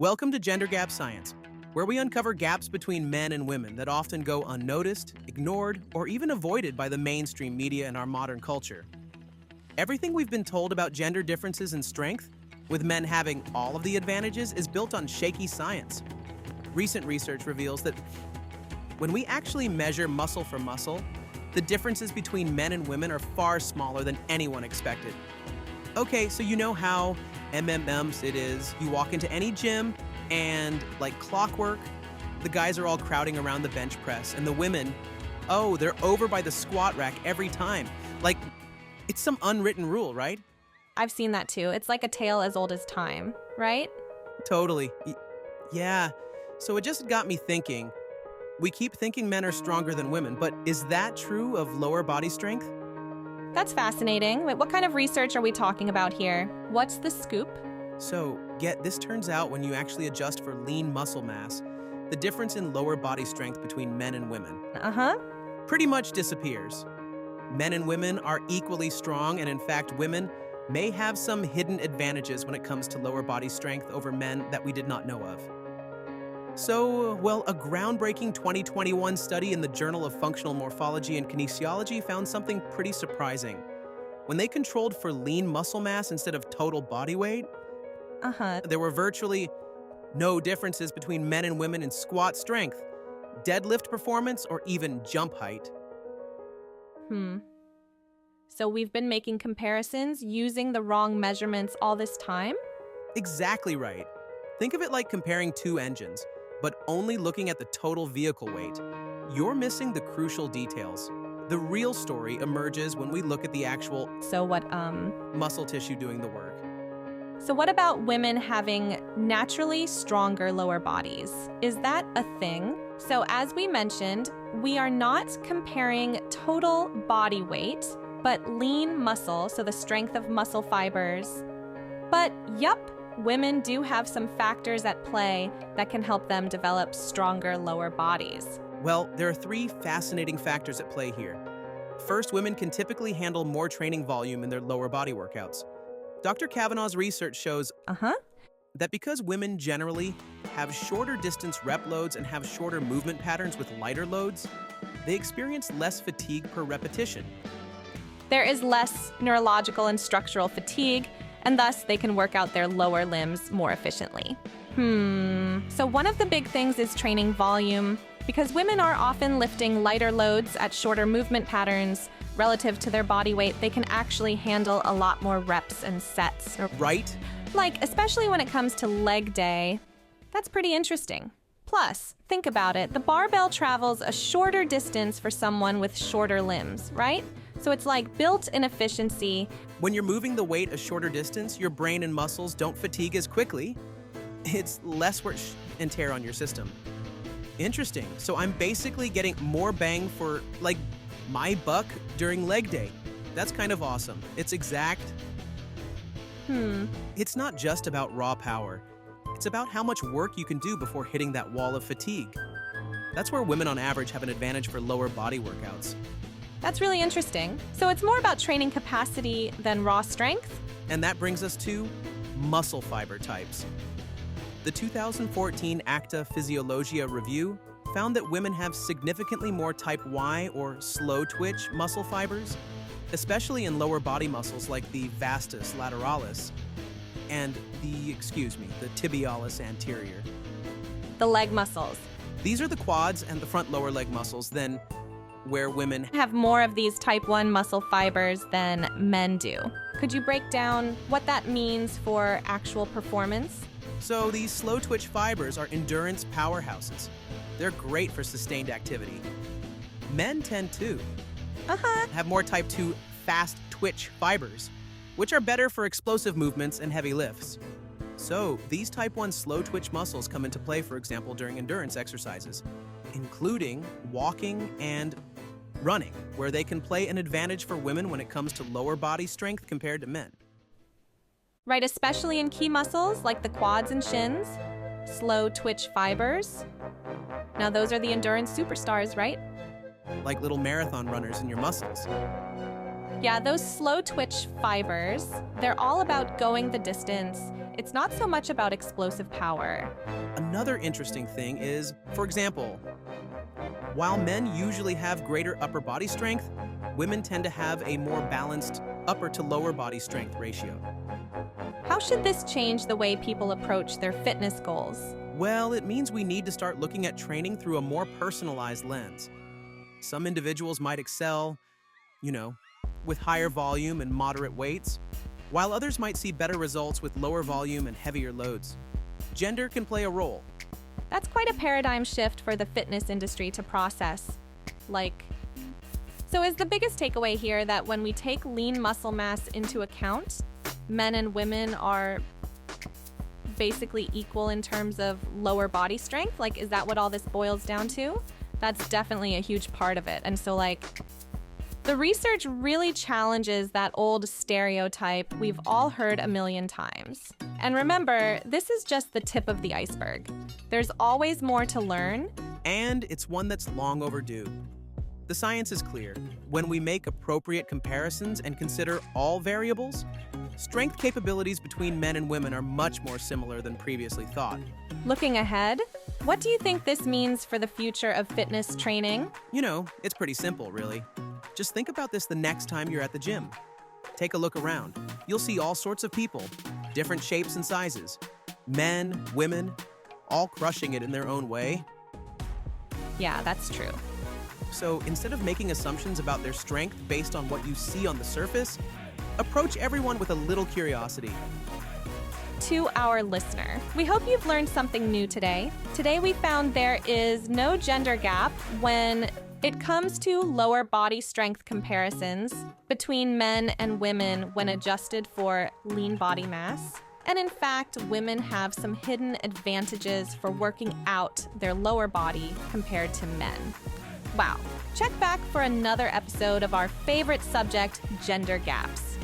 Welcome to Gender Gap Science, where we uncover gaps between men and women that often go unnoticed, ignored, or even avoided by the mainstream media in our modern culture. Everything we've been told about gender differences in strength, with men having all of the advantages, is built on shaky science. Recent research reveals that when we actually measure muscle for muscle, the differences between men and women are far smaller than anyone expected. Okay, so you know how MMMs it is. You walk into any gym and, like clockwork, the guys are all crowding around the bench press, and the women, oh, they're over by the squat rack every time. Like, it's some unwritten rule, right? I've seen that too. It's like a tale as old as time, right? Totally. Yeah. So it just got me thinking. We keep thinking men are stronger than women, but is that true of lower body strength? That's fascinating. Wait, what kind of research are we talking about here? What's the scoop? So, this turns out when you actually adjust for lean muscle mass, the difference in lower body strength between men and women pretty much disappears. Men and women are equally strong, and in fact, women may have some hidden advantages when it comes to lower body strength over men that we did not know of. So, a groundbreaking 2021 study in the Journal of Functional Morphology and Kinesiology found something pretty surprising. When they controlled for lean muscle mass instead of total body weight, there were virtually no differences between men and women in squat strength, deadlift performance, or even jump height. So we've been making comparisons using the wrong measurements all this time? Exactly right. Think of it like comparing two engines, but only looking at the total vehicle weight. You're missing the crucial details. The real story emerges when we look at the actual muscle tissue doing the work. So what about women having naturally stronger lower bodies? Is that a thing? So as we mentioned, we are not comparing total body weight, but lean muscle, so the strength of muscle fibers. But women do have some factors at play that can help them develop stronger lower bodies. Well, there are three fascinating factors at play here. First, women can typically handle more training volume in their lower body workouts. Dr. Kavanaugh's research shows that because women generally have shorter distance rep loads and have shorter movement patterns with lighter loads, they experience less fatigue per repetition. There is less neurological and structural fatigue, and thus they can work out their lower limbs more efficiently. So one of the big things is training volume. Because women are often lifting lighter loads at shorter movement patterns relative to their body weight, they can actually handle a lot more reps and sets. Right? Like, especially when it comes to leg day. That's pretty interesting. Plus, think about it, the barbell travels a shorter distance for someone with shorter limbs, right? So it's like built-in efficiency. When you're moving the weight a shorter distance, your brain and muscles don't fatigue as quickly. It's less wear and tear on your system. Interesting. So I'm basically getting more bang for, my buck during leg day. That's kind of awesome. It's exact. It's not just about raw power. It's about how much work you can do before hitting that wall of fatigue. That's where women on average have an advantage for lower body workouts. That's really interesting. So it's more about training capacity than raw strength? And that brings us to muscle fiber types. The 2014 Acta Physiologia review found that women have significantly more type Y or slow twitch muscle fibers, especially in lower body muscles like the vastus lateralis and the tibialis anterior. The leg muscles. These are the quads and the front lower leg muscles, then where women have more of these type 1 muscle fibers than men do. Could you break down what that means for actual performance? So these slow twitch fibers are endurance powerhouses. They're great for sustained activity. Men tend to have more type 2 fast twitch fibers, which are better for explosive movements and heavy lifts. So these type 1 slow twitch muscles come into play, for example, during endurance exercises, including walking and running, where they can play an advantage for women when it comes to lower body strength compared to men. Right, especially in key muscles like the quads and shins, slow twitch fibers. Now those are the endurance superstars, right? Like little marathon runners in your muscles. Yeah, those slow twitch fibers, they're all about going the distance It's not so much about explosive power. Another interesting thing is, for example, while men usually have greater upper body strength, women tend to have a more balanced upper to lower body strength ratio. How should this change the way people approach their fitness goals? Well, it means we need to start looking at training through a more personalized lens. Some individuals might excel, with higher volume and moderate weights, while others might see better results with lower volume and heavier loads. Gender can play a role. That's quite a paradigm shift for the fitness industry to process. So is the biggest takeaway here that when we take lean muscle mass into account, men and women are basically equal in terms of lower body strength? Is that what all this boils down to? That's definitely a huge part of it. And so the research really challenges that old stereotype we've all heard a million times. And remember, this is just the tip of the iceberg. There's always more to learn. And it's one that's long overdue. The science is clear. When we make appropriate comparisons and consider all variables, strength capabilities between men and women are much more similar than previously thought. Looking ahead, what do you think this means for the future of fitness training? It's pretty simple, really. Just think about this the next time you're at the gym. Take a look around. You'll see all sorts of people, different shapes and sizes. Men, women, all crushing it in their own way. Yeah, that's true. So instead of making assumptions about their strength based on what you see on the surface, approach everyone with a little curiosity. To our listener, we hope you've learned something new today. Today we found there is no gender gap when it comes to lower body strength comparisons between men and women when adjusted for lean body mass. And in fact, women have some hidden advantages for working out their lower body compared to men. Wow. Check back for another episode of our favorite subject, gender gaps.